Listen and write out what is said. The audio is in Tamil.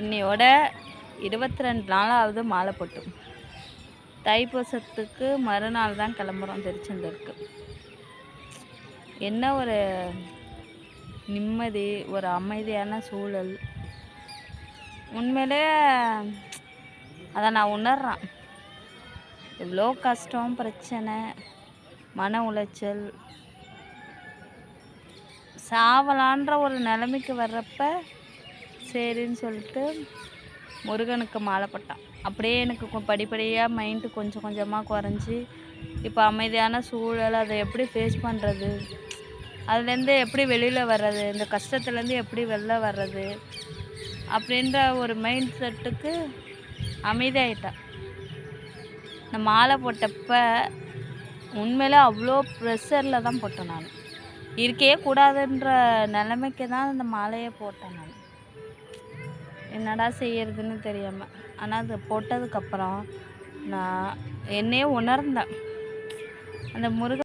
இன்னையோட 22 நாளாவது மாலை போட்டு. தைப்பூசத்துக்கு மறுநாள் தான் கிளம்புறோம் திருச்செந்தூருக்கு. என்ன ஒரு நிம்மதி, ஒரு அமைதியான சூழல். உண்மையிலே அதை நான் உணர்றேன். எவ்வளோ கஷ்டம், பிரச்சனை, மன உளைச்சல், சாவலான்ற ஒரு நிலைமைக்கு வர்றப்ப சரின்னு சொல்லிட்டு முருகனுக்கு மாலை போட்டான். அப்படியே எனக்கு படிப்படியாக மைண்டு கொஞ்சம் கொஞ்சமாக குறைஞ்சி இப்போ அமைதியான சூழல். அதை எப்படி ஃபேஸ் பண்ணுறது, அதுலேருந்து எப்படி வெளியில் வர்றது, இந்த கஷ்டத்துலேருந்து எப்படி வெளில வர்றது அப்படின்ற ஒரு மைண்ட் செட்டுக்கு அமைதியாகிட்டேன். இந்த மாலை போட்டப்போ உண்மையிலே அவ்வளோ ப்ரெஷரில் தான் போட்டேன். நான் இருக்கவே கூடாதுன்ற நிலைமைக்கு தான் இந்த மாலையே போட்டேன். நான் என்னடா செய்யறதுன்னு தெரியாமல். ஆனால் அது போட்டதுக்கப்புறம் நான் என்னையே உணர்ந்தேன். அந்த முருகன்